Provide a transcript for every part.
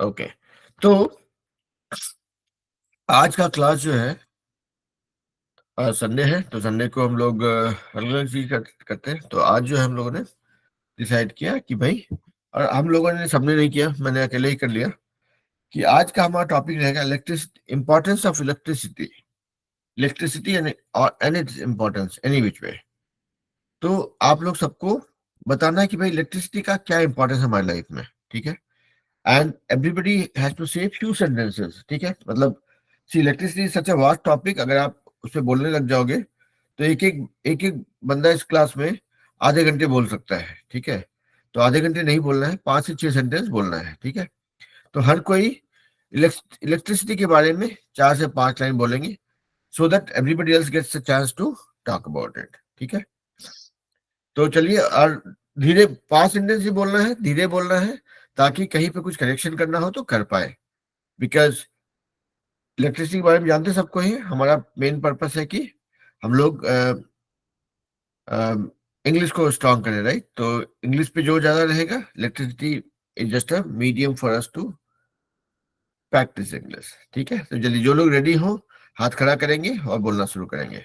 Okay, तो आज का क्लास जो है संडे है, तो संडे को हम लोग अलग अलग चीज करते हैं। तो आज जो है हम लोगों ने डिसाइड किया कि भाई, और हम लोगों ने सबने नहीं किया, मैंने अकेले ही कर लिया, कि आज का हमारा टॉपिक रहेगा electricity, importance of electricity, electricity and its importance any which way. तो आप लोग सबको बताना है कि भाई इलेक्ट्रिसिटी का क्या इंपॉर्टेंस है हमारी लाइफ में, ठीक है। And everybody has to say few sentences, ठीक है। मतलब see electricity such a vast topic, अगर आप उस पर बोलने लग जाओगे तो एक एक बंदा इस क्लास में आधे घंटे बोल सकता है, ठीक है। तो आधे घंटे नहीं बोलना है, 5 से 6 सेंटेंस बोलना है, ठीक है। तो हर कोई इलेक्ट्रिसिटी के बारे में 4 से 5 लाइन बोलेंगे, so that everybody else gets a chance to talk about it, ठीक है। तो चलिए, और धीरे 5 सेंटेंस ही बोलना है, धीरे बोलना है, ताकि कहीं पे कुछ करेक्शन करना हो तो कर पाए। बिकॉज इलेक्ट्रिसिटी के बारे में जानते सबको ही, हमारा मेन पर्पस है कि हम लोग इंग्लिश को स्ट्रॉन्ग करें, राइट। तो इंग्लिश पे जो ज्यादा रहेगा, electricity is just a medium for us to practise English, ठीक है। तो जल्दी जो लोग रेडी हो हाथ खड़ा करेंगे और बोलना शुरू करेंगे।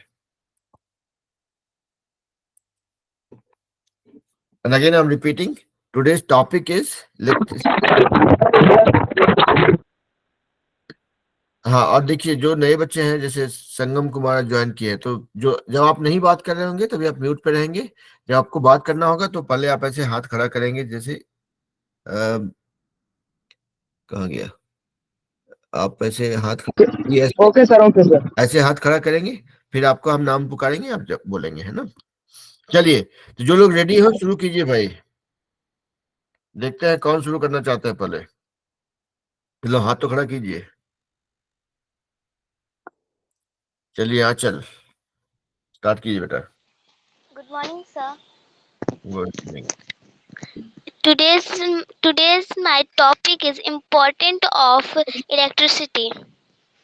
And again I'm repeating, today's topic is हाँ, और देखिए जो नए बच्चे हैं, जैसे संगम कुमार ज्वाइन किए हैं, तो जो जब आप नहीं बात कर रहे होंगे तभी आप म्यूट पे रहेंगे। जब आपको बात करना होगा तो पहले आप ऐसे हाथ खड़ा करेंगे, जैसे कहाँ गया, आप ऐसे हाथ ये ओके सर, ओके सर। ऐसे हाथ खड़ा करेंगे, फिर आपको हम नाम पुकारेंगे, आप जब बोलेंगे, है ना। चलिए, तो जो लोग रेडी हो शुरू कीजिए भाई। देखते हैं कौन शुरू करना चाहते हैं पहले। चलो हाथ तो खड़ा कीजिए। चलिए आंचल, स्टार्ट कीजिए बेटा। Good morning, sir. Good evening. Today's today's my topic is important of electricity.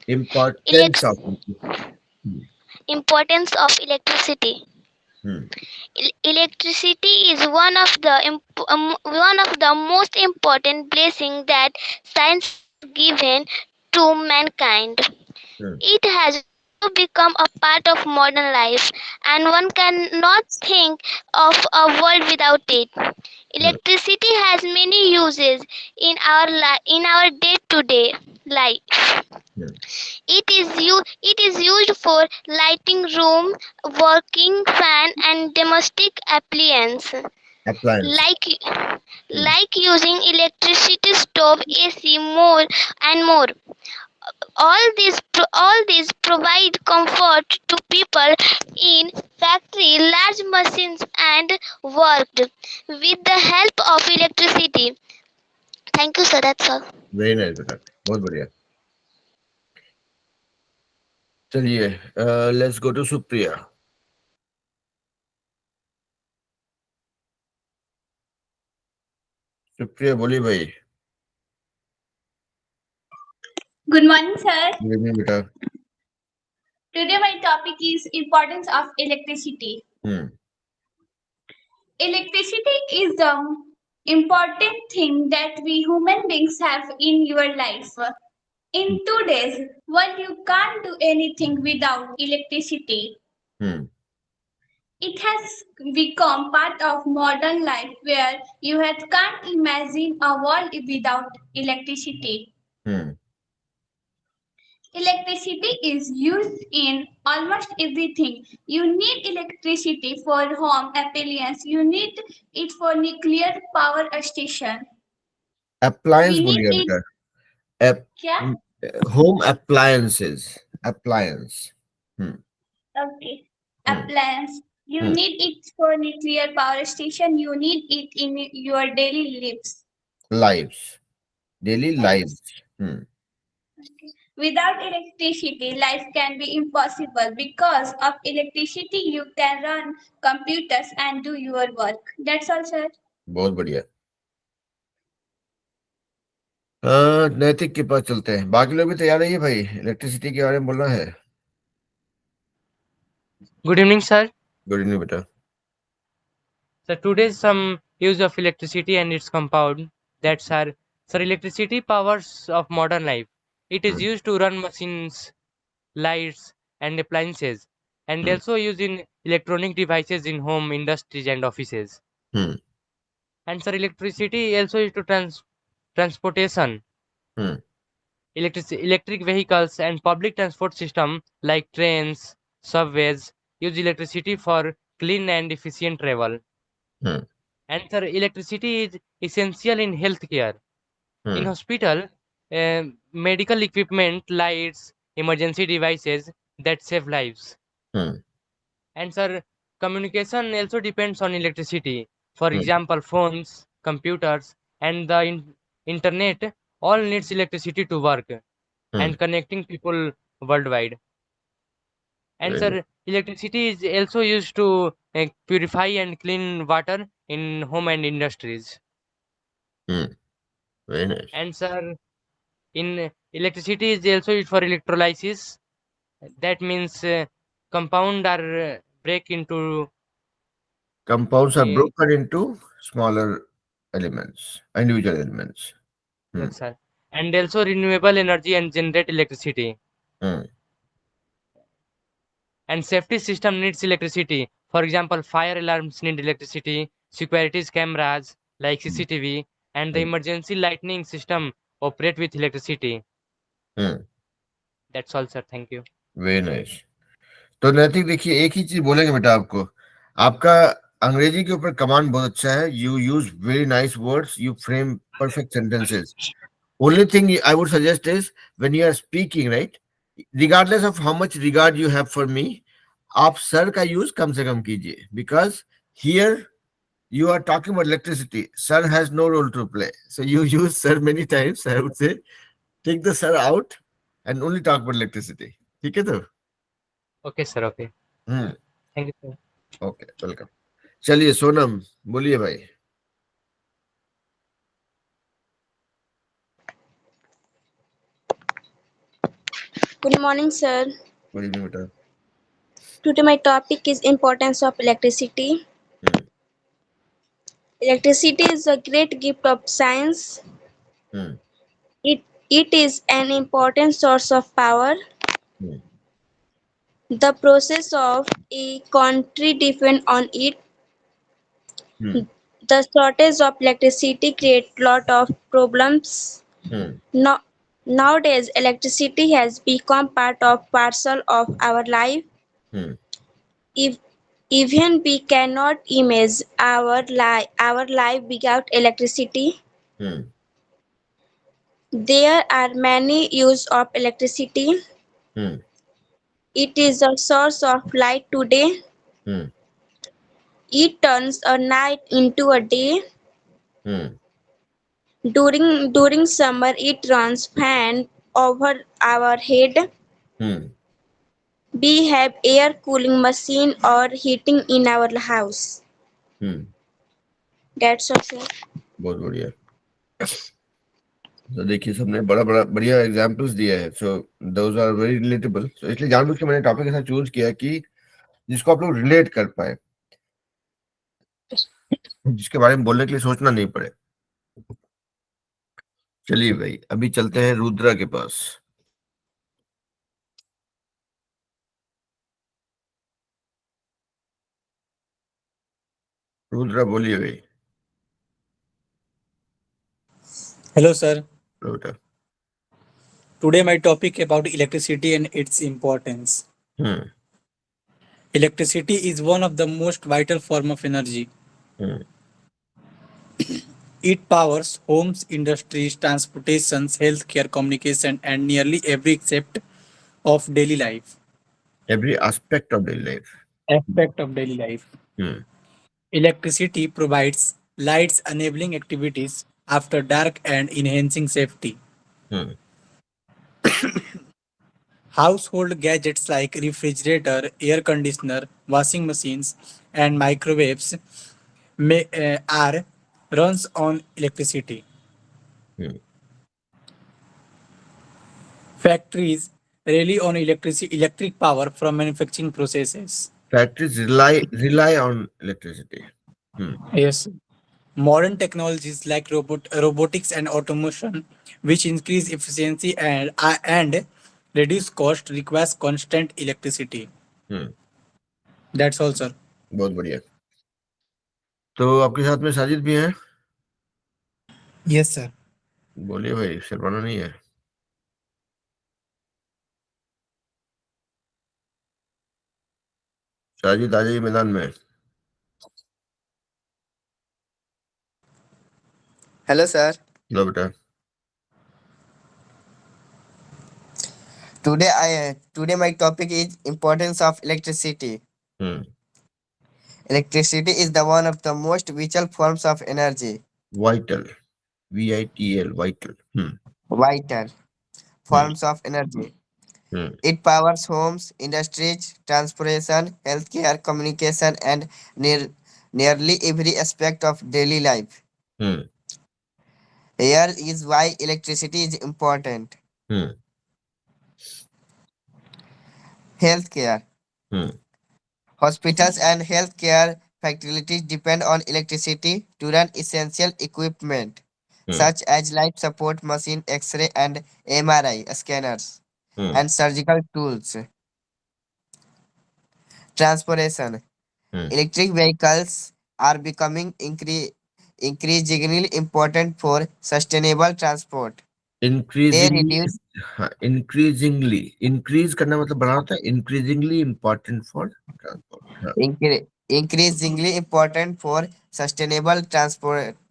Importance Elect- of Importance of electricity. Electricity is one of the most important blessings that science has given to mankind. It has also become a part of modern life, and one cannot think of a world without it. Electricity has many uses in our day-to-day life. It is used for lighting room, working fan, and domestic appliance. appliance. Like using electricity stove, AC, more and more. All these provide comfort to people in factory, large machines, and worked with the help of electricity. Thank you, sir. That's all. Very nice बेटा, बहुत बढ़िया। चलिए, let's go to Supriya. Supriya बोली भाई। Good morning, sir. Good evening बेटा। Today my topic is importance of electricity. Electricity is the important thing that we human beings have in your life. In today's world, you can't do anything without electricity. It has become part of modern life where you can't imagine a world without electricity. Electricity is used in almost everything. You need electricity for home appliance. You need it for nuclear power station. Appliance We need बोलिएगा it. बेटा। क्या? Home appliances, appliance. Okay. Appliance. You need it for nuclear power station. You need it in your daily lives. Lives, daily lives. Without electricity, life can be impossible. Because of electricity, you can run computers and do your work. That's all, sir. बहुत बढ़िया। नैतिक के पास चलते हैं। बाकी लोग भी तैयार रहिए भाई, इलेक्ट्रिसिटी के बारे में बोलना है। Good evening, sir. Good evening बेटा। So today's some use of electricity and its compound, that's are Sir, electricity powers of modern life. It is Hmm. used to run machines, lights, and appliances, and Hmm. also used in electronic devices in home, industries, and offices. Hmm. And sir, electricity also used to transportation. Hmm. Electric vehicles and public transport system like trains, subways use electricity for clean and efficient travel. Hmm. And sir, electricity is essential in healthcare. In Hmm. hospital, medical equipment, lights, emergency devices that save lives. Hmm. And sir, communication also depends on electricity. For Hmm. example, phones, computers, and the internet all needs electricity to work Hmm. and connecting people worldwide. And Very nice. sir, electricity is also used to purify and clean water in home and industries. Hmm. Very nice. And sir, in electricity is also used for electrolysis. That means compound are break into Compounds are uh, broken into smaller elements, individual elements. Hmm. yes, sir. And also renewable energy and generate electricity. Hmm. And safety system needs electricity. For example, fire alarms need electricity, security cameras like CCTV, and the Hmm. emergency lightning system operate with electricity. Hmm. That's all, sir. Thank you. Very nice. तो नैतिक देखिए एक ही चीज बोलेंगे बेटा आपको, आपका अंग्रेजी के ऊपर कमांड बहुत अच्छा है, you use very nice words, you frame perfect sentences. Only thing I would suggest is when you are speaking, right, regardless of how much regard you have for me, आप सर का use कम से कम कीजिए, because here you are talking about electricity. Sir has no role to play. So you use sir many times. I would say take the sir out and only talk about electricity. ठीक है तो? Okay, sir. Okay. Hmm. Thank you, sir. Okay, welcome. चलिए सोनम, बोलिए भाई। Good morning, sir. Good evening बेटा। Today my topic is importance of electricity. Hmm. Electricity is a great gift of science. Hmm. It is an important source of power. Hmm. The process of a country depend on it. Hmm. The shortage of electricity create lot of problems. Hmm. No, nowadays electricity has become part of parcel of our life. Hmm. If even we cannot imagine our life without electricity. Hmm. There are many uses of electricity. Hmm. It is a source of light today. Hmm. It turns a night into a day. Hmm. During summer, it runs fan over our head. Hmm. We have air cooling machine or heating in our house. Hmm. That's all, sir. बहुत बढ़िया। तो देखिए सबने बड़ा बड़ा बढ़िया examples दिया है, so those are very relatable. So इसलिए जानबूझ के मैंने टॉपिक ऐसा चूज किया कि जिसको आप लोग रिलेट कर पाए, जिसके बारे में बोलने के लिए सोचना नहीं पड़े। चलिए भाई, अभी चलते हैं रुद्रा के पास। रुद्रा बोलिए भाई। Hello, sir. बेटा। Today my topic about electricity and its importance. Hmm. Electricity is one of the most vital form of energy. Hmm. It powers homes, industries, transportations, healthcare, communication, and nearly every aspect of daily life. Every aspect of daily life. Aspect of daily life. Hmm. Electricity provides lights, enabling activities after dark and enhancing safety. Hmm. Household gadgets like refrigerator, air conditioner, washing machines, and microwaves are runs on electricity. Hmm. Factories rely on electric power from manufacturing processes. Factories rely on electricity. Hmm. Yes. Modern technologies like robotics and automation, which increase efficiency and reduce cost, requires constant electricity. Hmm, That's all, sir. बहुत बढ़िया। तो आपके साथ में साजिद भी हैं? Yes, sir. बोलिए भाई, शर्माना नहीं है। साजिद आ जाइए मैदान में। Hello, sir. लो बेटा। Today my topic is importance of electricity. Hmm, Electricity is the one of the most vital forms of energy. Vital, VITL, vital. Vital forms of energy. Hmm, It powers homes, industries, transportation, healthcare, communication, and nearly every aspect of daily life. Hmm, Here is why electricity is important. Hmm, Healthcare. Hmm, Hospitals and healthcare facilities depend on electricity to run essential equipment hmm, such as life support machine, X-ray and MRI scanners, hmm, and surgical tools. Transportation. Hmm. Electric vehicles are becoming increasingly important for sustainable transport. They increasingly, reduce हाँ, increasingly, increase करना मतलब बढ़ा होता है, increasingly important for transport. हाँ, increasingly important for sustainable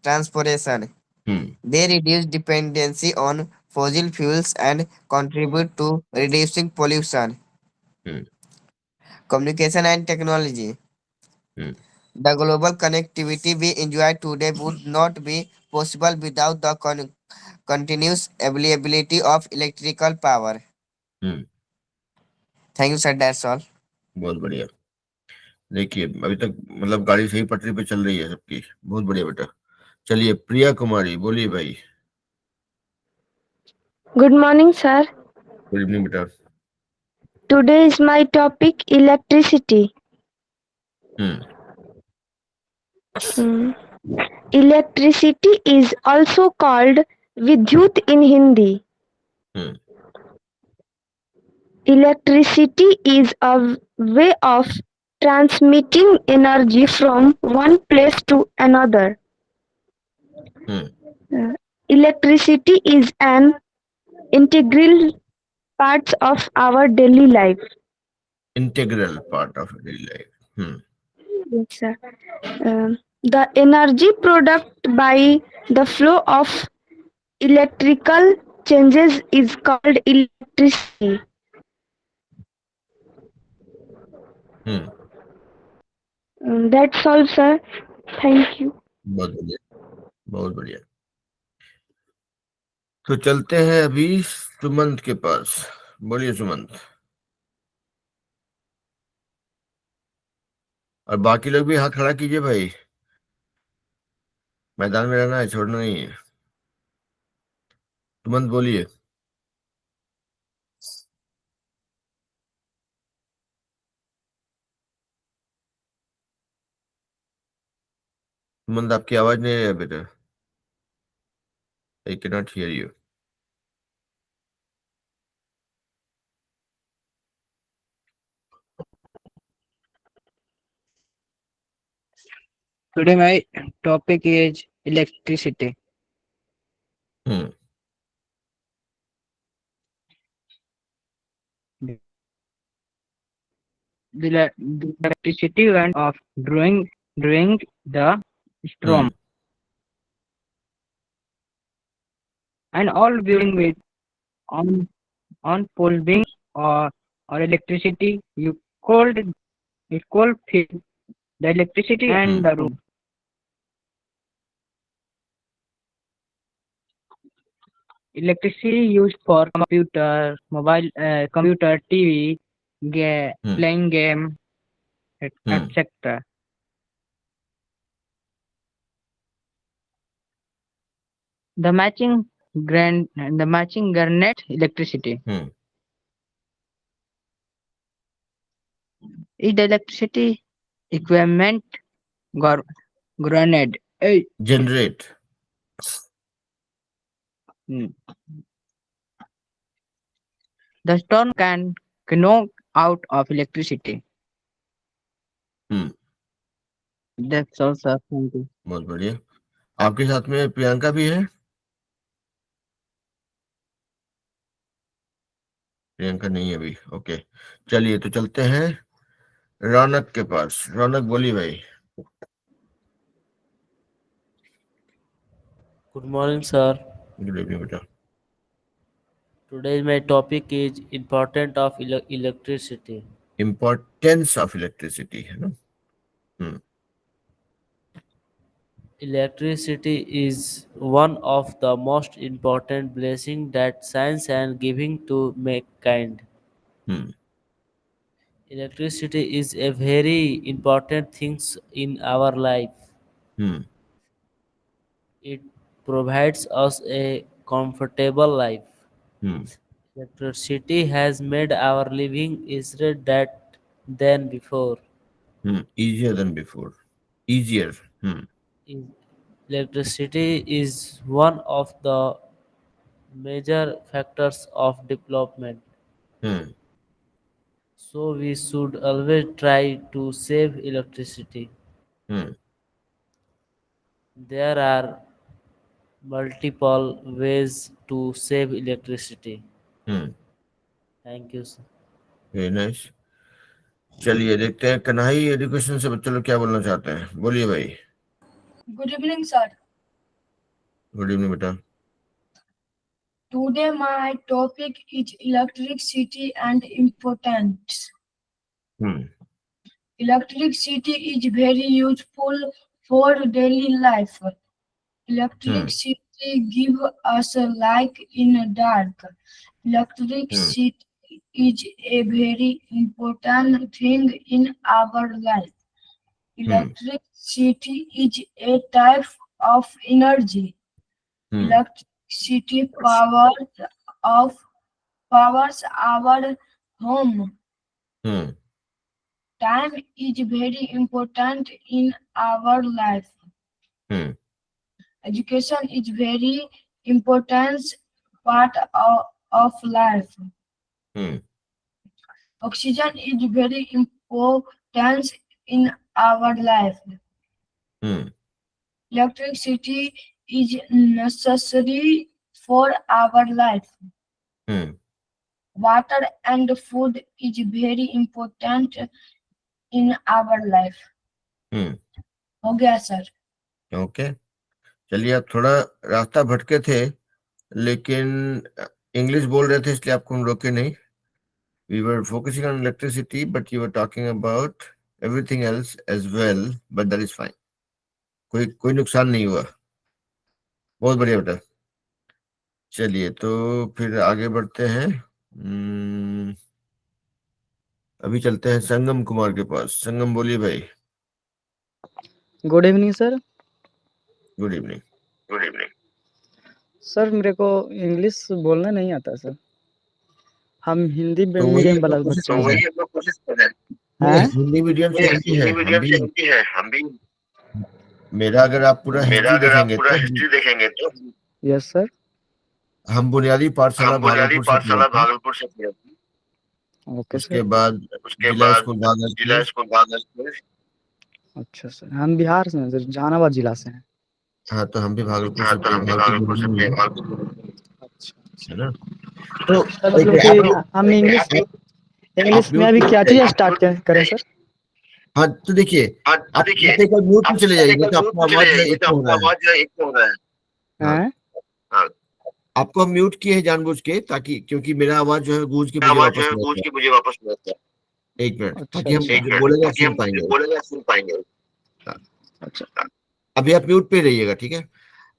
transportation. Hmm, They reduce dependency on fossil fuels and contribute to reducing pollution. Hmm, Communication and technology. Hmm, The global connectivity we enjoy today would not be possible without the continuous availability of electrical power. Hmm. Thank you, sir. That's all. बहुत बढ़िया। देखिए अभी तक मतलब गाड़ी सही पटरी पे चल रही है सबकी। बहुत बढ़िया बेटा। चलिए प्रिया कुमारी, बोलिए भाई। Good morning, sir. Good evening बेटा। Today is my topic electricity. Hmm, Hmm. Electricity is also called Vidyut in Hindi. Hmm, Electricity is a way of transmitting energy from one place to another. Hmm. Electricity is an integral part of our daily life. Integral part of daily life. Hmm, Yes, sir. The energy product by the flow of electrical changes is called electricity. Hmm. That's all, sir. Thank you. बहुत बढ़िया, बहुत बढ़िया। तो चलते हैं अभी सुमंत के पास। बोलिए सुमंत। और बाकी लोग भी हाथ खड़ा कीजिए भाई, मैदान में रहना है, छोड़ना नहीं है। सुमंत बोलिए। सुमंत आपकी आवाज नहीं है बेटा। I can not here you. Today my topic is electricity. Hmm, The electricity went off during the storm, hmm, and all building with on pole being or electricity. You cold fill the electricity and the room. Electricity used for computer, TV, playing game, etc. The matching garnet electricity hmm, is the electricity equipment granted 8. Generate. The storm can knock out of electricity. Hmm, That's all, sir. Thank you. बहुत बढ़िया। आपके साथ में प्रियंका भी है? प्रियंका नहीं है अभी। ओके, चलिए तो चलते हैं रौनक के पास। रौनक बोलिए भाई। Good morning, sir. Good evening बेटा। Today my topic is important of electricity. Importance of electricity है ना। Electricity is one of the most important blessings that science and giving to mankind. Hmm Electricity is a very important thing in our life. Hmm It provides us a comfortable life. Hmm Electricity has made our living easier that than before. easier than before. Easier. is- Electricity is one of the major factors of development. Hmm So we should always try to save electricity. Hmm There are multiple ways to save electricity. Hmm Thank you, sir. Very nice. चलिए देखते हैं Kanhai education से बच्चे लोग क्या बोलना चाहते हैं। बोलिए भाई। Good evening, sir. Good evening बेटा। Today my topic is electricity and importance. Hmm Electricity is very useful for daily life. Electricity gives us light in the dark. Electricity is a very important thing in our life. Electricity is a type of energy. Electricity powers our home. Hmm Time is very important in our life. Hmm Education is very important part of life. Hmm Oxygen is very important in our life. Hmm Electricity is necessary for our life. Hmm Water and food is very important in our life. हो गया sir. Okay, चलिए आप थोड़ा रास्ता भटके थे लेकिन English बोल रहे थे इसलिए आपको हम रोके नहीं। We were focusing on electricity but you were talking about everything else as well, but that is fine. कोई नुकसान नहीं हुआ। बहुत बढ़िया बेटा। चलिए तो फिर आगे बढ़ते हैं। अभी चलते हैं संगम कुमार के पास। संगम बोलिए भाई। Good evening sir. Good evening. Good evening. Sir मेरे को इंग्लिश बोलना नहीं आता सर। हम हिंदी तो वही मीडियम हम वाला लोग कोशिश बच्चे कर हैं। रहे वही हैं। हम लोग कोशिश कर रहे हैं। हैं? हिंदी मीडियम से हिंदी है, हिंदी मीडियम से है हम भी। मेरा अगर आप पूरा मेरा हिस्ट्री अगर आप देखेंगे पूरा तो हिस्ट्री देखेंगे तो यस सर। हम बुनियादी पाठशाला हम बुनियादी भागलपुर से किए पाठशाला थे। भागलपुर से किया था। ओके उसके सर। बाद उसके जिला बाद स्कूल जिला भागलपुर। स्कूल भागलपुर। अच्छा सर, हम बिहार से हैं सर, जहानाबाद जिला से हैं। हाँ तो हम भी भागलपुर हाँ से तो हम भी भागलपुर से किए, अच्छा है ना। तो सर मतलब देखिए कि हम इंग्लिश में अभी क्या चीज स्टार्ट करें सर? हाँ तो देखिए हाँ तो आप देखिए एक बार म्यूट आप में चले जाइए, एक बार तो म्यूट आपका में चले आवाज जो है जाइए तो इको हो आपका रहा है। आवाज जो है एक हो रहा है। हाँ। हैं? हाँ, आपको हम म्यूट किए हैं जानबूझ के, ताकि क्योंकि मेरा आवाज जो है गूंज के मुझे आवाज जो वापस है गूंज मिलता के मुझे वापस मिलता है। है। एक मिनट, अच्छा ताकि हम अच्छा एक जो मिनट, बोलेंगे आप ताकि सुन हम पाएंगे। बोलेंगे सुन पाएंगे। अच्छा। अभी आप म्यूट पे रहिएगा, ठीक है।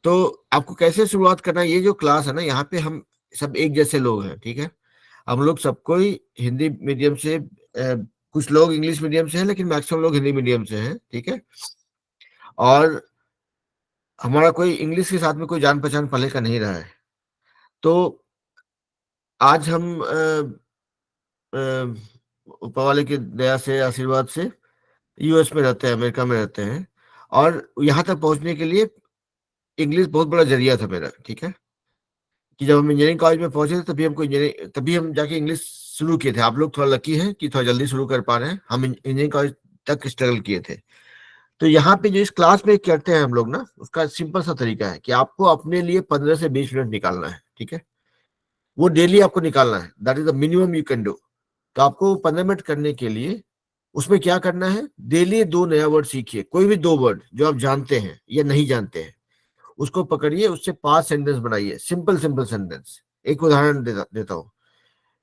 तो आपको कैसे शुरुआत करना है, ये जो क्लास है ना, यहाँ पे हम सब एक जैसे लोग हैं, ठीक है। हम लोग सबको ही हिंदी मीडियम से, कुछ लोग इंग्लिश मीडियम से हैं, लेकिन मैक्सिमम लोग हिंदी मीडियम से हैं, ठीक है। और हमारा कोई इंग्लिश के साथ में कोई जान पहचान पहले का नहीं रहा है। तो आज हम ऊपर वाले की दया से, आशीर्वाद से यूएस में रहते हैं, अमेरिका में रहते हैं। और यहाँ तक पहुंचने के लिए इंग्लिश बहुत बड़ा जरिया था मेरा, ठीक है, कि जब हम इंजीनियरिंग कॉलेज में पहुंचे थे तभी हम जाके इंग्लिश शुरू किए थे। आप लोग थोड़ा लकी हैं कि थोड़ा जल्दी शुरू कर पा रहे हैं, हम इंजीनियरिंग कॉलेज तक स्ट्रगल किए थे। तो यहाँ पे जो इस क्लास में करते हैं हम लोग ना, उसका सिंपल सा तरीका है कि आपको अपने लिए 15 से 20 मिनट निकालना है, ठीक है, वो डेली आपको निकालना है, that is the minimum you can do. तो आपको 15 मिनट करने के लिए उसमें क्या करना है, डेली 2 नया वर्ड सीखिए, कोई भी 2 वर्ड जो आप जानते हैं या नहीं जानते हैं, उसको पकड़िए, उससे 5 सेंटेंस बनाइए, सिंपल सिंपल सेंटेंस। एक उदाहरण देता हूं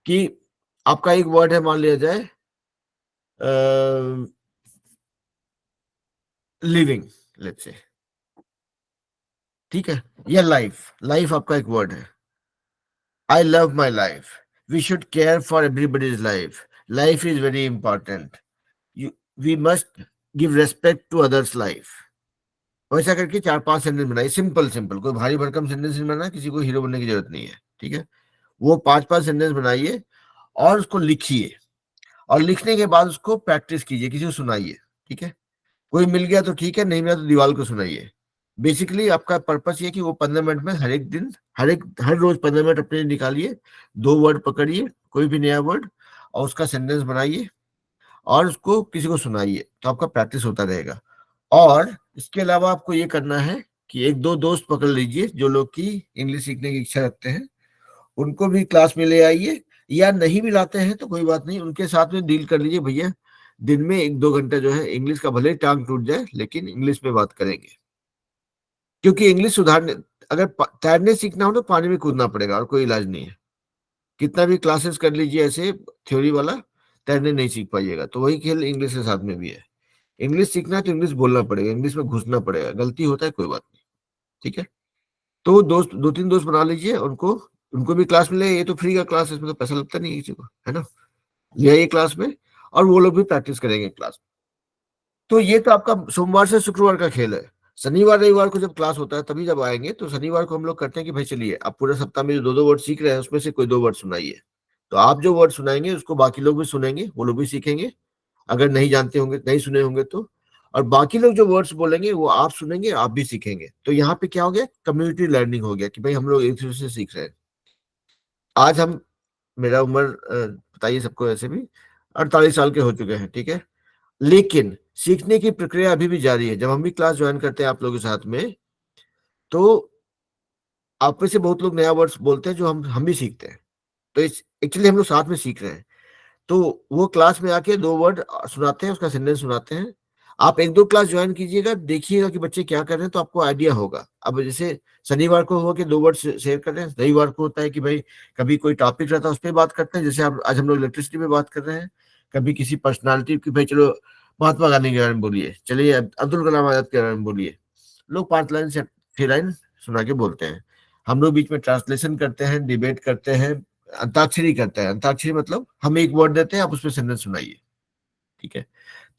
कि आपका एक वर्ड है, मान लिया जाए लिविंग, लेट्स से, ठीक है, या लाइफ आपका एक वर्ड है। I love my life, we should care for everybody's life, life is very important, we must give respect to others life. वैसा करके 4-5 सेंटेंस बनाइए, सिंपल सिंपल, कोई भारी भरकम सेंटेंस नहीं बनाना, किसी को हीरो बनने की जरूरत नहीं है, ठीक है। वो 5-5 सेंटेंस बनाइए और उसको लिखिए, और लिखने के बाद उसको प्रैक्टिस कीजिए, किसी को सुनाइए, ठीक है। कोई मिल गया तो ठीक है, नहीं मिला तो दीवार को सुनाइए। बेसिकली आपका पर्पस ये कि वो 15 मिनट में हर रोज 15 मिनट अपने लिए निकालिए, 2 वर्ड पकड़िए, कोई भी नया वर्ड, और उसका सेंटेंस बनाइए और उसको किसी को सुनाइए, तो आपका प्रैक्टिस होता रहेगा। और इसके अलावा आपको ये करना है कि 1-2 दोस्त पकड़ लीजिए जो लोग की इंग्लिश सीखने की इच्छा रखते हैं, उनको भी क्लास में ले आइए, या नहीं भी लाते हैं तो कोई बात नहीं, उनके साथ में डील कर लीजिए, भैया दिन में 1-2 घंटे जो है इंग्लिश का भले टांग टूट जाए लेकिन इंग्लिश में बात करेंगे। क्योंकि इंग्लिश सुधारने, अगर तैरने सीखना हो तो पानी में कूदना पड़ेगा, और कोई इलाज नहीं है। कितना भी क्लासेस कर लीजिए ऐसे थ्योरी वाला, तैरने नहीं सीख पाइएगा। तो वही खेल इंग्लिश के साथ में भी है, इंग्लिश सीखना है तो इंग्लिश बोलना पड़ेगा, इंग्लिश में घुसना पड़ेगा, गलती होता है कोई बात नहीं, ठीक है। तो 2-3 दोस्त बना लीजिए, उनको भी क्लास में ले, ये तो फ्री का क्लास है, इसमें तो पैसा लगता नहीं किसी को, है ना, ले आइए क्लास में, और वो लोग भी प्रैक्टिस करेंगे क्लास में। तो ये तो आपका सोमवार से शुक्रवार का खेल है। शनिवार रविवार को जब क्लास होता है तभी जब आएंगे, तो शनिवार को हम लोग करते हैं कि भाई चलिए आप पूरे सप्ताह में जो 2-2 वर्ड सीख रहे हैं उसमें से कोई 2 वर्ड सुनाइए। तो आप जो वर्ड सुनाएंगे उसको बाकी लोग भी सुनेंगे, वो लोग भी सीखेंगे, अगर नहीं जानते होंगे, नहीं सुने होंगे तो, और बाकी लोग जो वर्ड्स बोलेंगे वो आप सुनेंगे, आप भी सीखेंगे। तो यहाँ पे क्या हो गया, कम्युनिटी लर्निंग हो गया कि भाई हम लोग एक दूसरे से सीख रहे हैं। आज मेरा उम्र बताइए सबको, वैसे भी 48 साल के हो चुके हैं, ठीक है, लेकिन सीखने की प्रक्रिया अभी भी जारी है। जब हम भी क्लास ज्वाइन करते हैं आप लोगों के साथ में, तो आप में से बहुत लोग नया वर्ड्स बोलते हैं जो हम भी सीखते हैं, तो एक्चुअली हम लोग साथ में सीख रहे हैं। तो वो क्लास में आके 2 वर्ड सुनाते हैं, उसका सेंटेंस सुनाते हैं। आप 1-2 क्लास ज्वाइन कीजिएगा, देखिएगा कि बच्चे क्या कर रहे हैं, तो आपको आइडिया होगा। अब जैसे शनिवार को हुआ कि 2 वर्ड शेयर कर रहे हैं, रविवार को होता है कि भाई कभी कोई टॉपिक रहता है उस पर बात करते हैं, जैसे आज हम लोग इलेक्ट्रिसिटी पे बात कर रहे हैं, कभी किसी पर्सनालिटी की, भाई चलो महात्मा गांधी के बारे में बोलिए, चलिए अब्दुल कलाम आजाद के बारे में बोलिए। लोग 5 लाइन से 6 लाइन सुना के बोलते हैं, हम लोग बीच में ट्रांसलेशन करते हैं, डिबेट करते हैं, अंताक्षरी करते हैं। अंताक्षरी मतलब हम एक वर्ड देते हैं, आप उसमें सेंटेंस सुनाइए, ठीक है।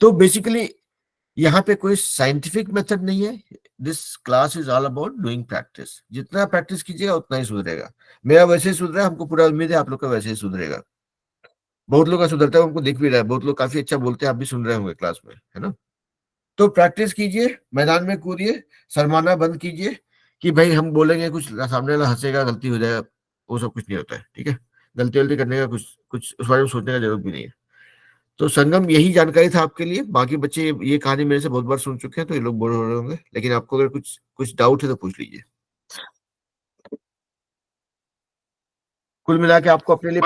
तो बेसिकली यहाँ पे कोई साइंटिफिक मेथड नहीं है, this class is all about doing practice. जितना प्रैक्टिस कीजिएगा उतना ही सुधरेगा। मेरा वैसे ही सुधरा है, हमको पूरा उम्मीद है आप लोग का वैसे ही सुधरेगा। बहुत लोग का सुधरता है, हमको दिख भी रहा है, बहुत लोग काफी अच्छा बोलते हैं, आप भी सुन रहे होंगे क्लास में, है ना। तो प्रैक्टिस कीजिए, मैदान में कूदिए, शर्माना बंद कीजिए कि भाई हम बोलेंगे कुछ सामने वाला हंसेगा, गलती हो जाएगा, वो सब कुछ नहीं होता है, ठीक है। गलती करने का कुछ उस बारे में सोचने का जरूरत भी नहीं है। तो संगम, यही जानकारी था आपके लिए। बाकी बच्चे ये कहानी मेरे से बहुत बार सुन चुके हैं, तो ये लोग बोर हो रहे होंगे, लेकिन आपको अगर कुछ डाउट है तो पूछ लीजिए। कुल मिला के आपको अपने लिए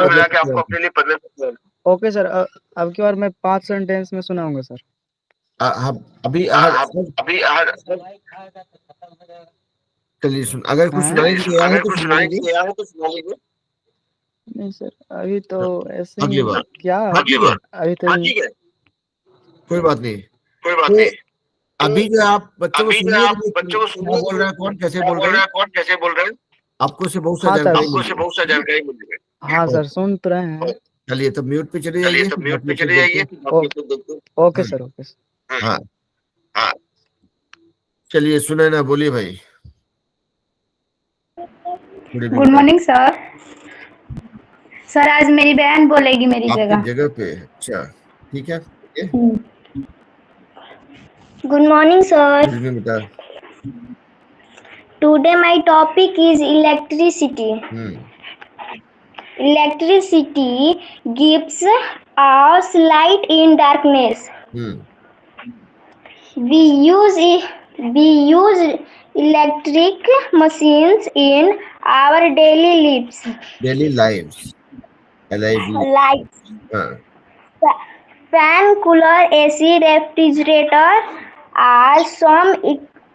ओके सर, अब की बार मैं 5 सेंटेंस में सुनाऊंगा सर। अभी चलिए सुन, अगर कुछ सुनाने की तैयार है तो सुना लीजिए। नहीं सर, अभी तो ऐसे अगली बार क्या अभी तो कोई बात नहीं। तो अभी जो आप बच्चों को सुनिए, बोल रहा है कौन, कैसे बोल रहे हैं, आपको से बहुत सा जानकारी मिलेगी। हाँ सर, सुन तो रहे हैं। चलिए तब म्यूट पे चले जाइए। Okay sir, okay sir. हाँ चलिए, सुने ना, बोलिए भाई। Good morning sir. सर आज मेरी बहन बोलेगी मेरी जगह पे। अच्छा ठीक है। Good morning, sir. Good evening बेटा. Today my topic is electricity. Electricity gives us light in darkness. We use electric machines in our daily lives. Daily lives. LIV. Like हाँ. fan, cooler, AC, refrigerator are some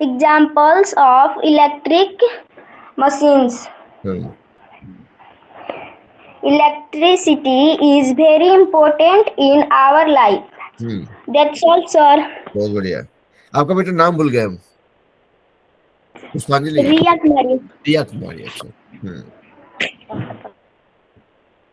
examples of electric machines. Electricity is very important in our life. That's all, sir. बहुत बढ़िया. आपका बेटा नाम भूल गया हम. पुष्पांजलि. रिया कुमारी. रिया कुमारी. अच्छा.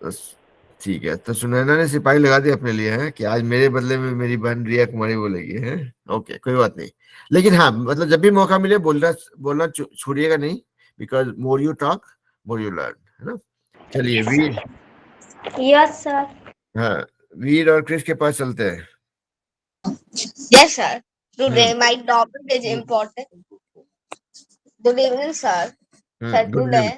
बस ठीक है. तो सुनैना ने सिपाही लगा दिया अपने लिए है कि आज मेरे बदले में मेरी बहन रिया कुमारी बोलेगी है. ओके, कोई बात नहीं. लेकिन हाँ, मतलब जब भी मौका मिले बोलना छोड़िएगा नहीं, because more you talk more you learn, है ना. चलिए वीर. Yes sir. हाँ, वीर और क्रिस के पास चलते हैं. Yes, sir. Today my topic is important. Good evening, sir. Sir, today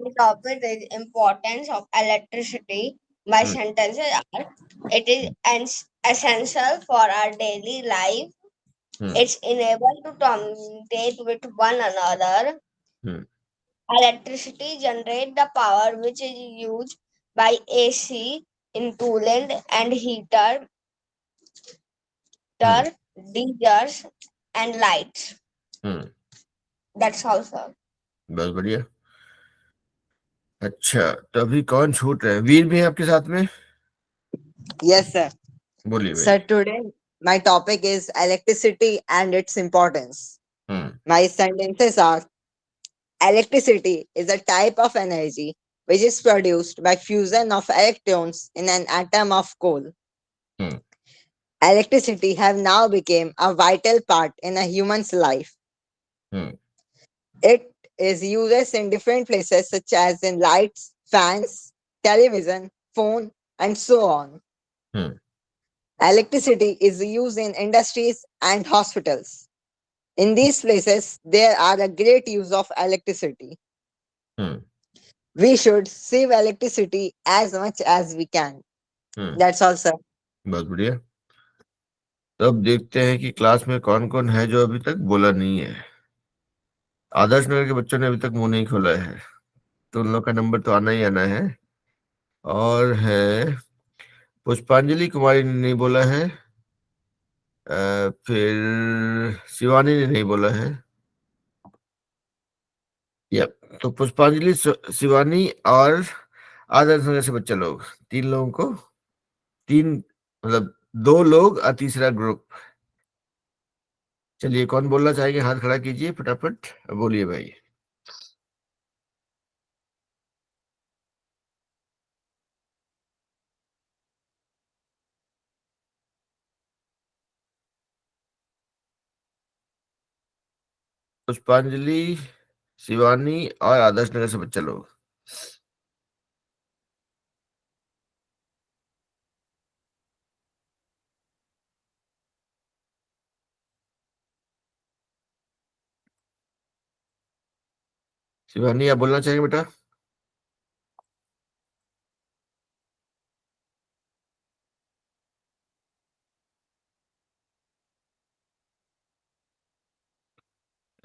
the topic is importance of electricity. My sentences are: it is essential for our daily life. It's enabled to communicate with one another. Electricity generates the power which is used by AC in coolant and heater, geysers and lights. That's all, sir. बहुत बढ़िया. अच्छा, तो अभी कौन छूट रहे हैं? वीर भी है आपके साथ में? Yes, sir. बोलिए भाई. Sir, today my topic is electricity and its importance. My sentences are: electricity is a type of energy which is produced by fusion of electrons in an atom of coal. Electricity have now become a vital part in a human's life. It is used in different places such as in lights, fans, television, phone, and so on. Electricity is used in industries and hospitals. In these places, there are a great use of electricity. We should save electricity as much as we can. That's all, sir. बहुत बढ़िया. तो अब देखते हैं कि class में कौन कौन है जो अभी तक बोला नहीं है. आदर्श नगर के बच्चों ने अभी तक मुंह नहीं खोला है, तो उन लोग का नंबर तो आना ही आना है. और है पुष्पांजलि कुमारी ने नहीं बोला है, फिर शिवानी ने नहीं बोला है. तो पुष्पांजलि, शिवानी और आदर्श नगर से बच्चा लोग, 3 लोगों को, 3 मतलब 2 लोग और तीसरा ग्रुप. चलिए, कौन बोलना चाहेंगे? हाथ खड़ा कीजिए फटाफट. बोलिए भाई. पुष्पांजलि, शिवानी और आदर्श नगर से बच्चा लोग. शिवानी, आप बोलना चाहेंगे बेटा?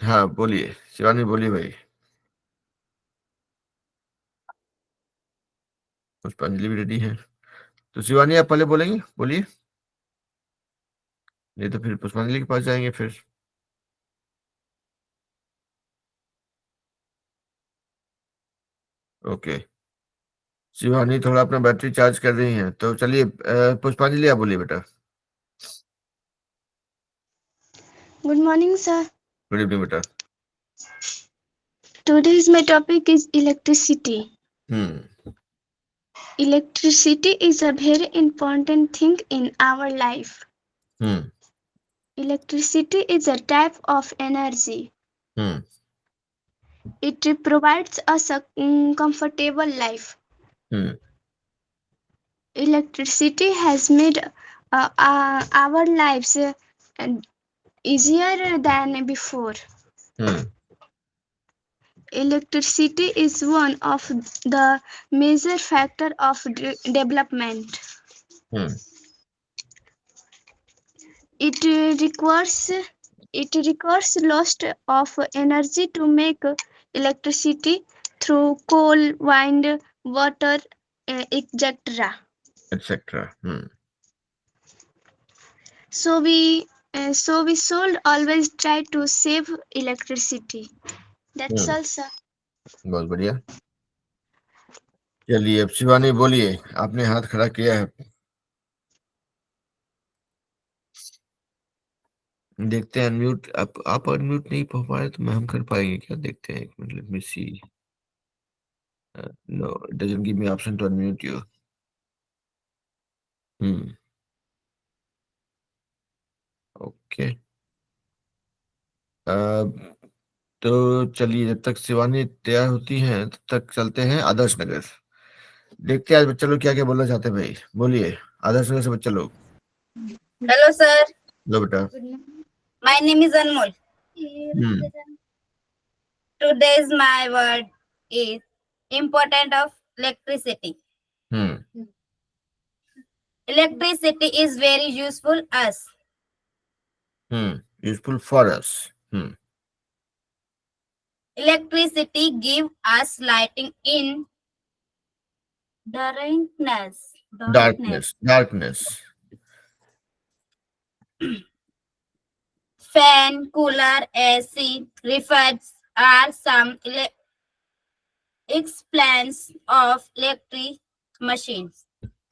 हाँ बोलिए शिवानी, बोलिए भाई. पुष्पांजलि भी रेडी है, तो शिवानी आप पहले बोलेंगे, बोलिए. नहीं तो फिर पुष्पांजलि के पास जाएंगे फिर. ओके, शिवानी थोड़ा अपना बैटरी चार्ज कर रही है, तो चलिए पुष्पांजलि आप बोलिए बेटा. Good morning, sir. Good evening बेटा. Today's my topic is electricity. Electricity is a very important thing in our life. Electricity is a type of energy. It provides us a comfortable life. Electricity has made our lives easier than before. Hmm. Electricity is one of the major factor of development. Hmm. It requires loss of energy to make electricity through coal, wind, water, etc. Etc. Hmm. So we should always try to save electricity. That's Hmm. all, sir. बहुत बढ़िया। चलिए अब शिवानी बोलिए, आपने हाथ खड़ा किया है, देखते हैं अनम्यूट। आप अनम्यूट नहीं हो पा रहे तो हम कर पाएंगे क्या, देखते हैं, एक minute, let me see. No, it doesn't give me option to unmute you. Okay, तो चलिए जब तक शिवानी तैयार होती हैं तब तक चलते हैं आदर्श नगर। देखते हैं आज बच्चे लोग क्या क्या बोलना चाहते हैं। भाई बोलिए, आदर्श नगर से बच्चे लोग। Hello, sir. लो बेटा। My name is Anmol. Today's my word is important of electricity. Electricity is very useful us. Useful for us. Electricity give us lighting in darkness. Darkness. Fan, cooler, AC, refrigerators are some examples of electric machines.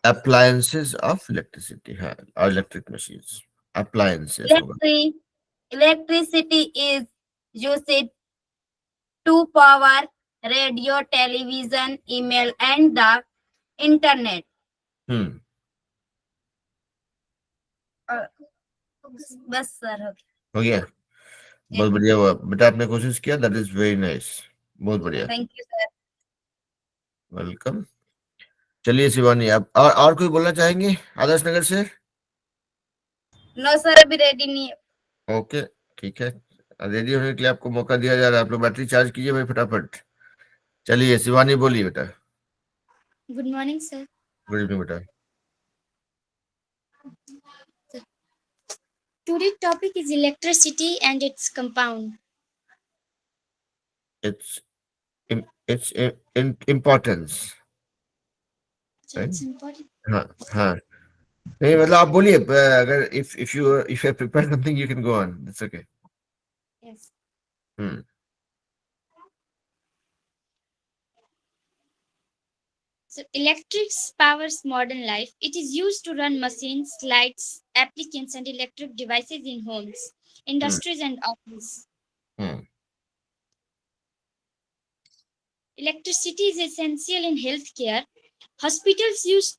Appliances of electricity है, or electric machines. Appliances होगा। Electricity is used to power radio, television, email, and the internet. बस sir हो गया, बहुत बढ़िया हुआ बेटा, आपने कोशिश किया, दैट इज वेरी नाइस, बहुत बढ़िया, थैंक यू सर। वेलकम। चलिए शिवानी, आप और कोई बोलना चाहेंगे आदर्श नगर से? नो सर, अभी रेडी नहीं है। ओके ठीक है, रेडी होने के लिए आपको मौका दिया जा रहा है, आप लोग बैटरी चार्ज कीजिए भाई फटाफट। चलिए शिवानी बोलिए बेटा। Good morning sir. Good evening बेटा। Today's topic is electricity and its compound. It's importance. It's important. हाँ नहीं, मतलब आप बोलिए, अगर if you have prepared something you can go on, that's okay. Yes. So electrics powers modern life. It is used to run machines, lights, appliances, and electric devices in homes, industries, and offices. Electricity is essential in healthcare. Hospitals use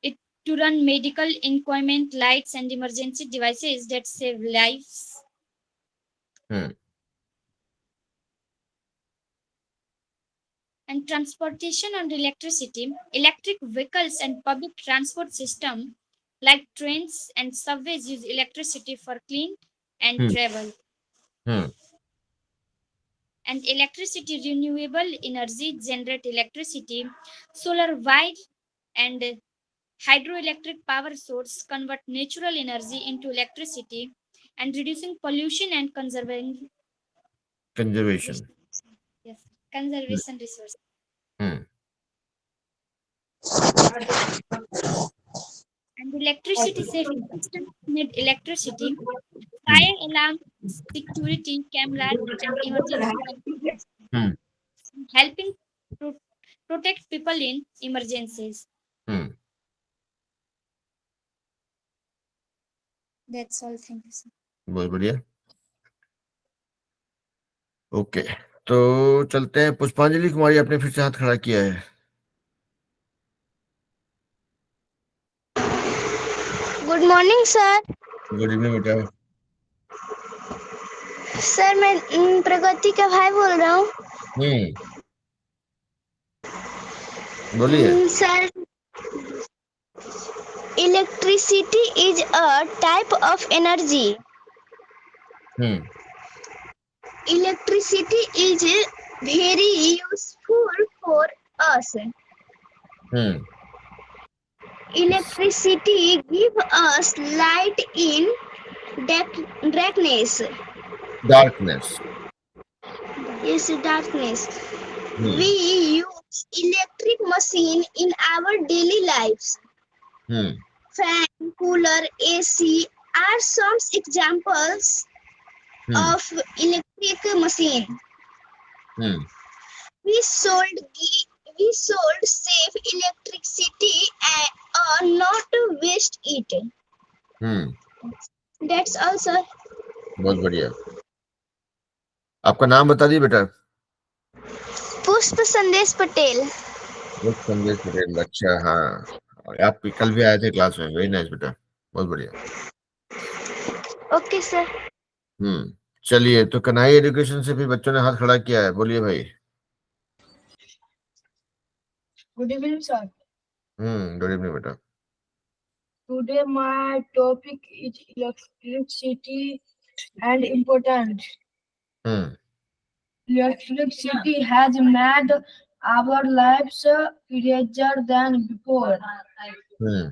it to run medical equipment, lights, and emergency devices that save lives. And transportation on electricity, electric vehicles and public transport system like trains and subways use electricity for clean and travel. And electricity, renewable energy generate electricity. Solar, wind, and hydroelectric power source convert natural energy into electricity and reducing pollution and conservation. Yes, conservation resources. And electricity safety systems need electricity. Fire alarm, security cameras, and emergency controls, helping protect people in emergencies. That's all. Thank you, sir. बहुत बढ़िया। Okay, तो चलते हैं पुष्पांजलि कुमारी, आपने फिर से हाथ खड़ा किया है। Good morning sir. Good evening बेटा। सर मैं प्रगति का भाई बोल रहा हूँ। बोलिए। Sir, electricity is a type of energy hmm Electricity is very useful for us. Hmm Electricity gives us light in darkness. Darkness. Yes, darkness. Hmm We use electric machine in our daily lives. Hmm Fan, cooler, AC are some examples hmm of electric machine. Hmm We should save electricity and not waste it. Hmm That's all, sir. बहुत बढ़िया। आपका नाम बता दिए बेटा। पुष्प संदेश पटेल। वो संदेश पटेल, अच्छा हाँ, आप कल भी आए थे क्लास में। वेरी नाइस बेटा, बहुत बढ़िया। Okay sir. चलिए, तो कन्हई एजुकेशन से भी बच्चों ने हाथ खड़ा किया है, बोलिए भाई। Good evening, sir. Good evening बेटा। Today my topic is electricity and importance. Hmm Electricity has made our lives easier than before. Hmm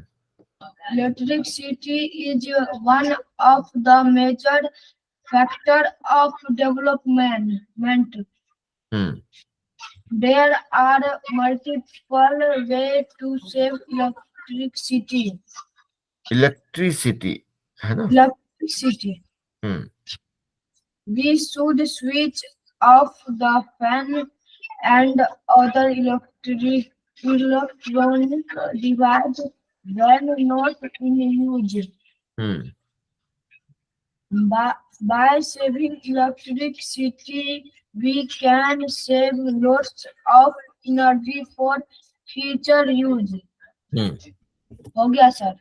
Electricity is one of the major factors of development. Hmm There are multiple ways to save electricity. Electricity है ना। Electricity. Hmm We should switch off the fan and other electronic devices when not in use. Hmm By saving electricity, we can save lots of energy for future use. हम्म हो गया sir.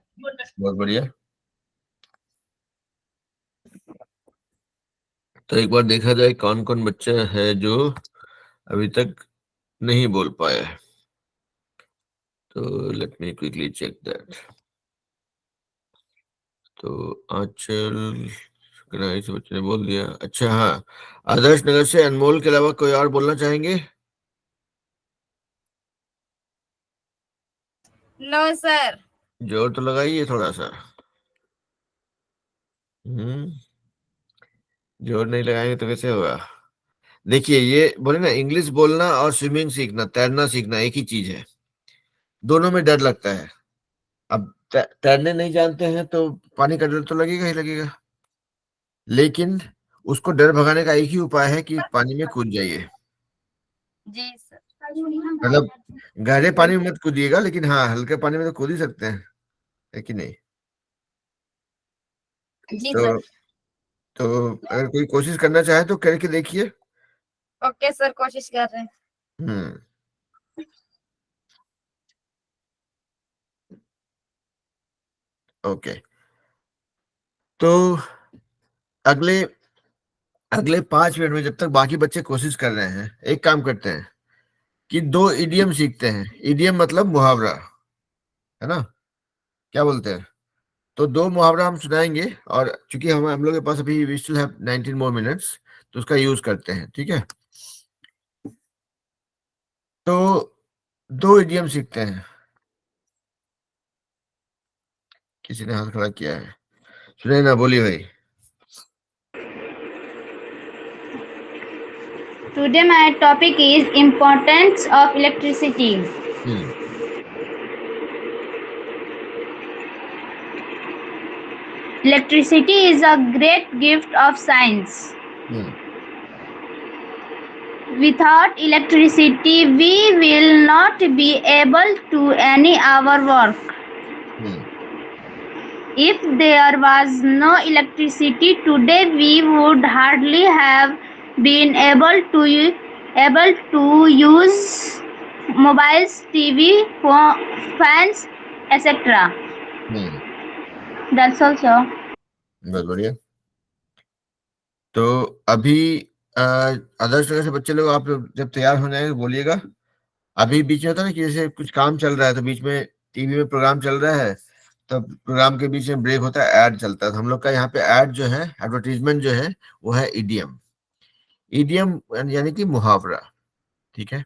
बहुत बढ़िया। तो एक बार देखा जाए कौन कौन बच्चा है जो अभी तक नहीं बोल पाया है। तो let me quickly check that. तो आंचल कन्हई से बच्चे ने बोल दिया। अच्छा हाँ, आदर्श नगर से अनमोल के अलावा कोई और बोलना चाहेंगे? No sir. जोर तो लगाइए थोड़ा सा। जोर नहीं लगाएंगे तो कैसे होगा। देखिए, ये बोले ना, इंग्लिश बोलना और स्विमिंग सीखना, तैरना सीखना एक ही चीज है। दोनों में डर लगता है। अब तैरने नहीं जानते हैं तो पानी का डर तो लगेगा ही लगेगा, लेकिन उसको डर भगाने का एक ही उपाय है कि पानी में कूद जाइए। जी सर। मतलब गहरे पानी में मत कूदिएगा, लेकिन हाँ, हल्के पानी में तो कूद ही सकते हैं, है कि नहीं। जी तो सर। तो अगर कोई कोशिश करना चाहे तो करके देखिए। ओके सर, कोशिश कर रहे हैं। हम्म ओके। तो अगले अगले 5 मिनट में, जब तक बाकी बच्चे कोशिश कर रहे हैं, एक काम करते हैं कि 2 इडियम सीखते हैं। इडियम मतलब मुहावरा, है ना, क्या बोलते हैं। तो 2 मुहावरा हम सुनाएंगे, और चूंकि हम लोग के पास अभी we still have 19 more minutes, तो उसका यूज करते हैं, ठीक है। तो 2 इडियम सीखते हैं। किसी ने हाथ खड़ा किया है, सुने ना, बोलिए भाई। Today my topic is importance of electricity. Hmm Electricity is a great gift of science. Hmm Without electricity, we will not be able to any our work. Hmm If there was no electricity today, we would hardly have been able to use mobiles, TV, fans, etc. Hmm That's also. बहुत बढ़िया। तो अभी आदर्श नगर से बच्चे लोग, आप लोग जब तैयार हो जाएंगे बोलिएगा। अभी बीच में होता है ना कि जैसे कुछ काम चल रहा है, तो बीच में टीवी में प्रोग्राम चल रहा है, तब प्रोग्राम के बीच में ब्रेक होता है, ऐड चलता है। तो हम लोग का यहाँ पे ऐड जो है, एडवर्टीजमेंट जो है, वो है इडियम। इडियम यानी कि मुहावरा, ठीक है।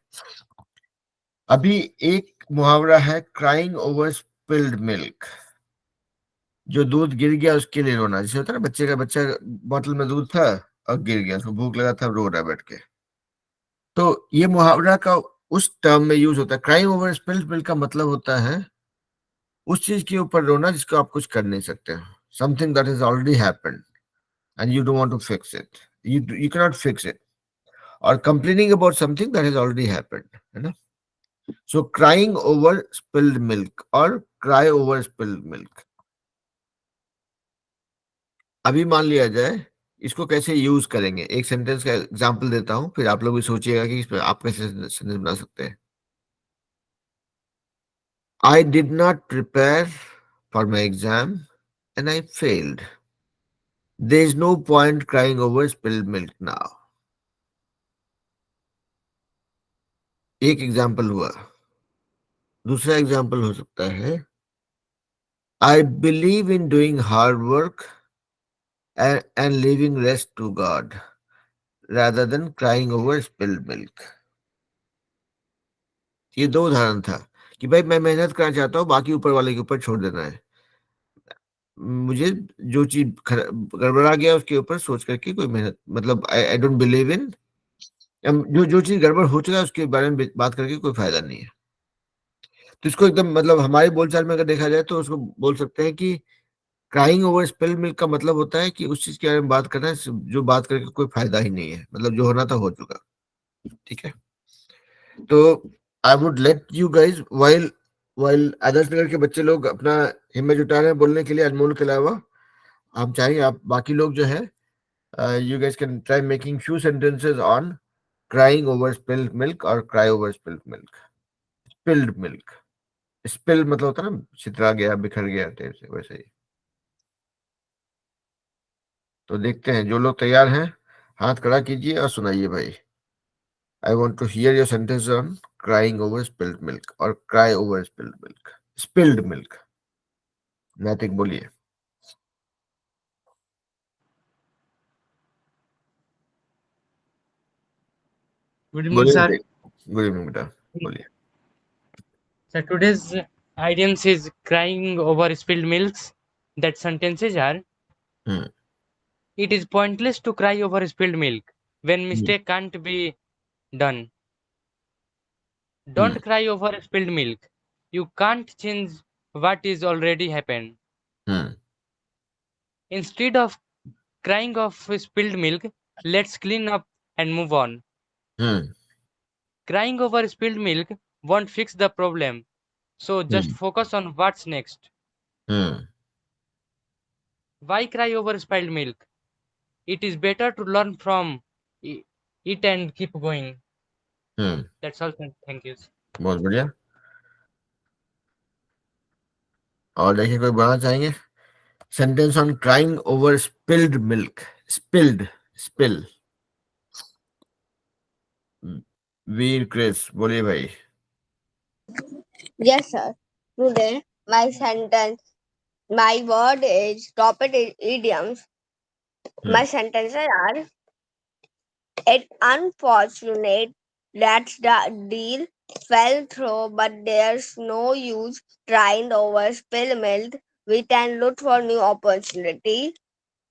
अभी एक मुहावरा है क्राइंग ओवर स्पिल्ड मिल्क, जो दूध गिर गया उसके लिए रोना। जैसे होता है ना, बच्चा बोतल में दूध था और गिर गया, उसको भूख लगा था, रो रहा बैठ के। तो ये मुहावरा का उस टर्म में यूज होता है। क्राइंग ओवर स्पिल्ड मिल्क का मतलब होता है उस चीज के ऊपर रोना जिसको आप कुछ कर नहीं सकते, something that is already happened and you don't want to fix it, you can not fix it, और complaining about something that is already happened, है ना। So crying over spilled milk और क्राई ओवर स्पिल्ड मिल्क। अभी मान लिया जाए, इसको कैसे यूज करेंगे, एक सेंटेंस का एग्जांपल देता हूं, फिर आप लोग भी सोचिएगा कि इसमें आप कैसे सेंटेंस बना सकते हैं। I did not prepare for my exam and I failed. There is no point crying over spilled milk now. एक एग्जाम्पल हुआ। दूसरा एग्जाम्पल हो सकता है, I believe in doing hard work and leaving rest to God rather than crying over spilled milk. ये दो उदाहरण था कि भाई मैं मेहनत करना चाहता हूँ, बाकी ऊपर वाले के ऊपर छोड़ देना है। मुझे जो चीज गड़बड़ा गया उसके ऊपर सोच करके कोई मेहनत, मतलब आई डोंट बिलीव इन, जो चीज गड़बड़ हो चुका है उसके बारे में बात करके कोई फायदा नहीं है। तो इसको एकदम मतलब हमारे बोलचाल में अगर देखा जाए तो उसको बोल सकते हैं कि क्राइंग ओवर स्पिल्ड मिल्क का मतलब होता है कि उस चीज के बारे में बात करना है जो बात करके कोई फायदा ही नहीं है, मतलब जो होना था हो चुका, ठीक है। तो I would let you guys while Adarsh Nagar के बच्चे लोग अपना हिम्मत जुटा रहे हैं बोलने के लिए, अनमोल के अलावा हम चाहेंगे आप बाकी लोग जो है, you guys can try making few sentences on crying over spilled milk or cry over spilled milk. Spilled milk. Spill मतलब होता है ना, छितरा गया, बिखर गया, से वैसे ही। तो देखते हैं, जो लोग तैयार हैं हाथ खड़ा कीजिए और सुनाइए भाई। I want to hear your sentence on crying over spilled milk or cry over spilled milk. Spilled milk. नैतिक बोलिए। Good evening, sir. Good evening बेटा, बोलिए। So today's idioms is crying over spilled milks. That sentences are: it is pointless to cry over spilled milk when mistake can't be done. Don't cry over spilled milk. You can't change what is already happened. Instead of crying of spilled milk, let's clean up and move on. Crying over spilled milk won't fix the problem, so just focus on what's next. Why cry over spilled milk? It is better to learn from it and keep going. That's all. Thank you. बहुत बढ़िया। और देखिए, कोई बढ़ाना चाहेंगे? Sentence on crying over spilled milk. Spill. Veer Chris बोलिए भाई। Yes, sir. Today, my word is topic is idioms. My sentences are: it's unfortunate that the deal fell through, but there's no use trying over spilled milk. We can look for new opportunity.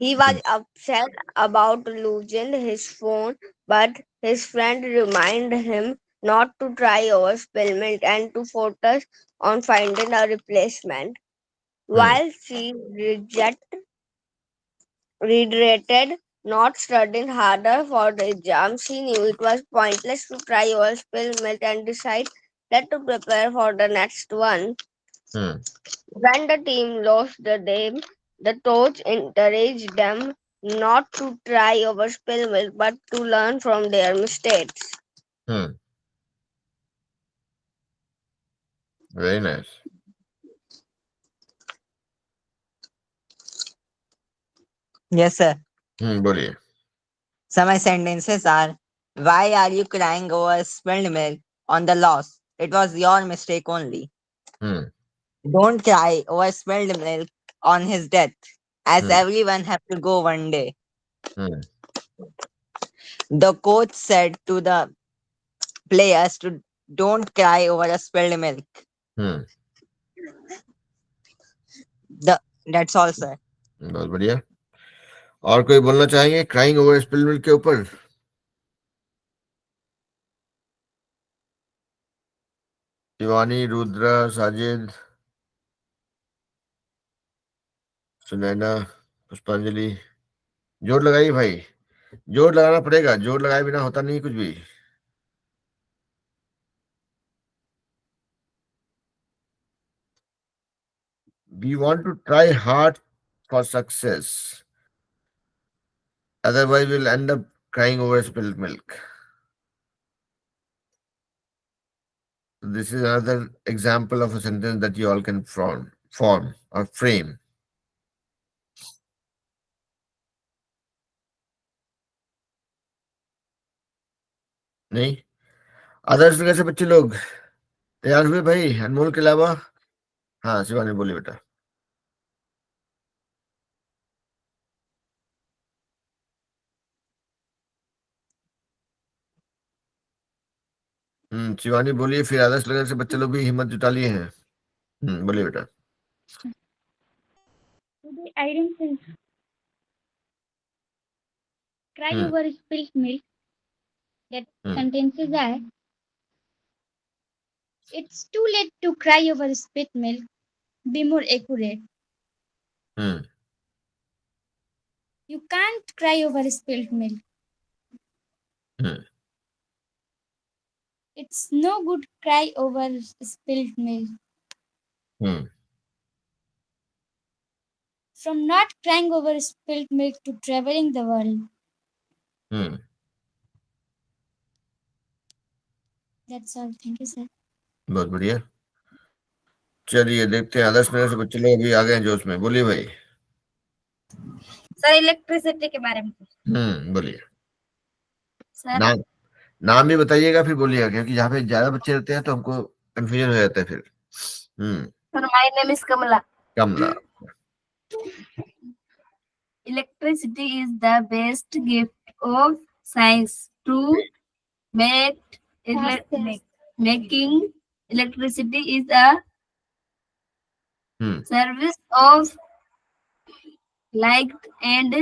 He was upset about losing his phone, but his friend reminded him not to try over spilled milk and to focus on finding a replacement. While she regretted not studying harder for the exam, she knew it was pointless to try over spilled milk and decided to prepare for the next one. When the team lost the game, the coach encouraged them not to try over spilled milk but to learn from their mistakes. Very nice. Yes, sir. बोलिए। So my sentences are: why are you crying over spilled milk on the loss? It was your mistake only. don't cry over spilled milk on his death, as Hmm. everyone have to go one day. Hmm. The coach said to the players to don't cry over a spilled milk. Hmm. That's all, sir. बहुत बढ़िया। और कोई बोलना चाहेंगे crying over spilled milk के ऊपर? शिवानी, रुद्रा, साजिद, सुनैना, पुष्पांजलि, जोर लगाइए भाई, जोर लगाना पड़ेगा, जोर लगाए बिना होता नहीं कुछ भी। We want to try hard for success, otherwise we'll end up crying over spilled milk. This is another example of a sentence that you all can form or frame. नहीं? अदर्स कैसे बच्चे लोग तैयार हुए भाई, अनमोल के अलावा? हाँ शिवानी बोलिए बेटा। शिवानी बोलिए, फिर आदर्श नगर से बच्चे लोग भी हिम्मत जुटा लिए हैं। बोलिए बेटा। Today item is cry Hmm. over spilled milk. That Hmm. sentences are: it's too late to cry over spilled milk. Be more accurate. Hmm. You can't cry over spilled milk. Hmm. It's no good cry over spilled milk. Hmm. From not crying over spilled milk to traveling the world. Hmm. That's all. Thank you, sir. बहुत बढ़िया। चलिए देखते हैं आदर्श नगर से बच्चे लोग अभी आ गए हैं जोश में। बोलिए भाई। सर इलेक्ट्रिसिटी के बारे में। बोलिए। सर नाम भी बताइएगा फिर बोलिएगा, क्योंकि यहाँ पे ज्यादा बच्चे रहते हैं तो हमको कंफ्यूजन हो जाता है फिर। Sir my name is Kamla. Kamla. Electricity is the best gift of science to make making electricity is a service of light and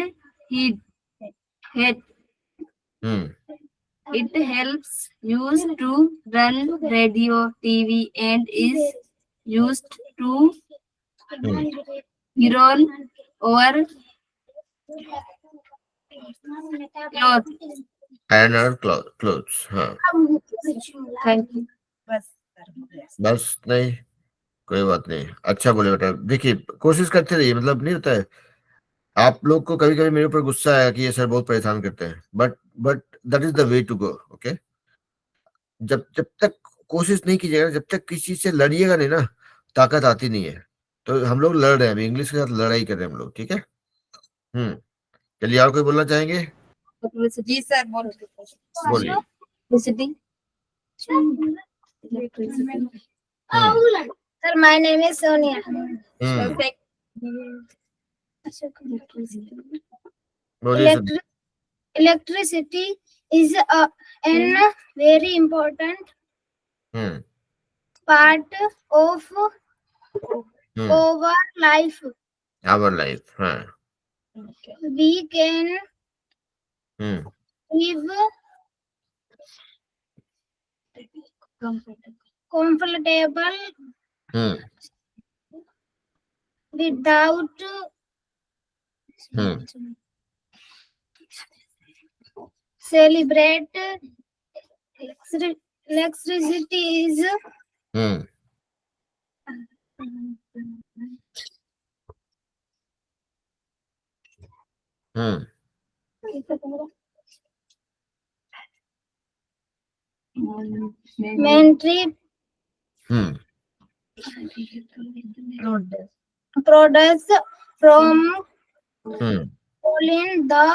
heat. It helps used to run radio, TV, and is used to iron or clothes. Iron or clothes। हाँ Thank you. बस नहीं, कोई बात नहीं। अच्छा बोले बेटा। देखिए कोशिश करते रहिए, मतलब नहीं होता है। आप लोग को कभी कभी मेरे ऊपर गुस्सा आया कि ये सर बहुत परेशान करते हैं, but that is the way to go. Okay, जब तक कोशिश नहीं कीजिएगा, जब तक किसी से लड़िएगा नहीं ना, ताकत आती नहीं है। तो हम लोग लड़ रहे हैं अभी, इंग्लिश के साथ लड़ाई कर रहे हैं हम लोग, ठीक है। चलिए और कोई बोलना चाहेंगे? जी सर बोलिए। Sir, my name is Sonia. बोलिए sir. Electricity is an very important part of our life. Our life, हाँ। We can live comfortable without celebrate electricity is Mentry products from Colin, the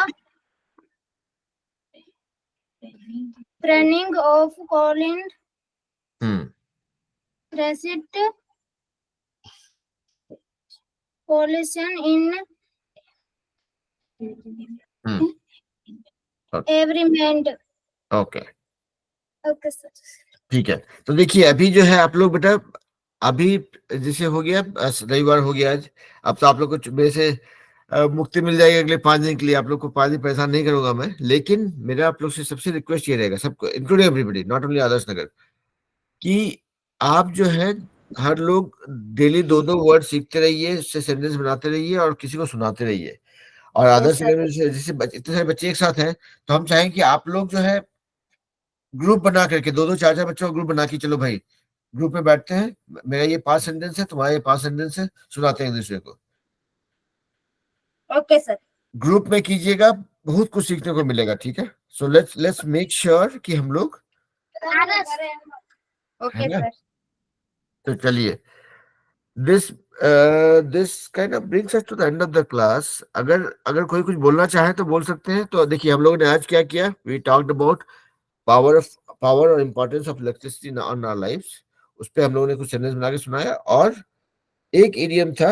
training of Colin President pollution in every mind. Okay Okay, sir. ठीक है। तो देखिए अभी जो है आप लोग बेटा, अभी जैसे हो गया रविवार हो गया आज, अब तो आप लोग को मेरे से मुक्ति मिल जाएगी अगले 5 दिन के लिए। आप लोग को 5 दिन परेशान नहीं करूंगा मैं, लेकिन मेरा आप लोग से सबसे रिक्वेस्ट ये रहेगा, सबको including everybody, not only Adarsh Nagar, कि आप जो है हर लोग डेली 2-2 वर्ड सीखते रहिए, उससे सेंटेंस बनाते रहिए और किसी को सुनाते रहिए। और आदर्श नगर में जैसे इतने सारे बच्चे एक साथ हैं, तो हम चाहेंगे कि आप लोग जो है ग्रुप बना करके 2-2 4-4 बच्चों का ग्रुप बना के, चलो भाई ग्रुप में बैठते हैं, मेरा ये 5 सेंटेंस है, तुम्हारा ये 5 सेंटेंस है, सुनाते हैं एक दूसरे को। Okay, sir. ग्रुप में कीजिएगा, बहुत कुछ सीखने को मिलेगा, ठीक है। सो लेट्स मेक श्योर कि हम लोग, Okay, है ना? sir. तो चलिए, this kind of brings us to the end of the class. अगर कोई कुछ बोलना चाहे तो बोल सकते हैं। तो देखिए हम लोगों ने आज क्या किया, वी टॉक्ड अबाउट पावर और importance of electricity on our lives. उस पे हम लोगों ने कुछ सेंटेंस बना के सुनाया, और एक इडियम था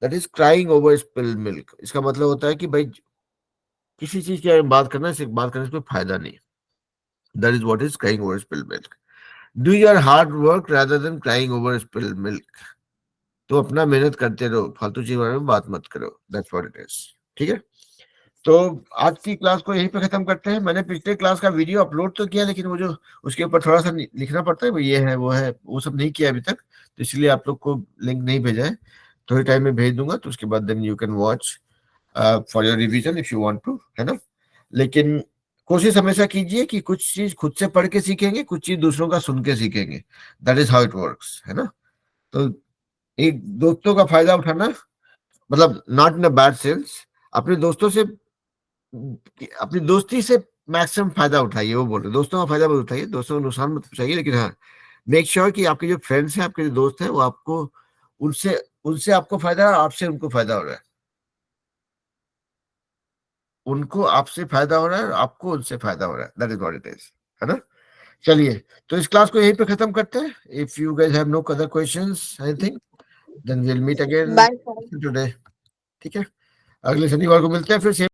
that is crying over spilled milk. इसका मतलब होता है कि भाई किसी चीज के बारे में बात करने से कोई फायदा नहीं। That is what is crying over spilled milk. Do your hard work rather than crying over spilled milk. तो अपना मेहनत करते रहो, फालतू चीज बारे में बात मत करो। दैट्स व्हाट इट इज, ठीक है। तो आज की क्लास को यहीं पे खत्म करते हैं। मैंने पिछले क्लास का वीडियो अपलोड तो किया, लेकिन वो जो उसके ऊपर थोड़ा सा लिखना पड़ता है, ये है वो सब नहीं किया अभी तक, तो इसलिए आप लोग को लिंक नहीं भेजा है। थोड़े टाइम में भेज दूंगा, तो उसके बाद then you can watch for your revision if you want to, है ना। लेकिन कोशिश हमेशा कीजिए कि कुछ चीज खुद से पढ़ के सीखेंगे, कुछ चीज दूसरों का सुन के सीखेंगे। That is how it works, है ना। तो एक दोस्तों का फायदा उठाना, मतलब not in a bad sense, अपने दोस्तों से, अपनी दोस्ती से मैक्सिमम फायदा उठाइए। वो बोल रहे दोस्तों का फायदा मत उठाइए, दोस्तों को नुकसान मत पहुंचाइए, लेकिन हाँ मेक श्योर कि आपके जो फ्रेंड्स हैं, आपके जो दोस्त हैं, वो आपको उनसे आपको फायदा है, आपसे उनको फायदा हो रहा है। उनको आपसे फायदा हो रहा है, आपको उनसे फायदा हो रहा है। That is what it is, है ना। चलिए, तो इस क्लास को यहीं पे खत्म करते हैं। If you guys have no other questions anything, then we will meet again today, ठीक है। अगले शनिवार को मिलते हैं फिर से।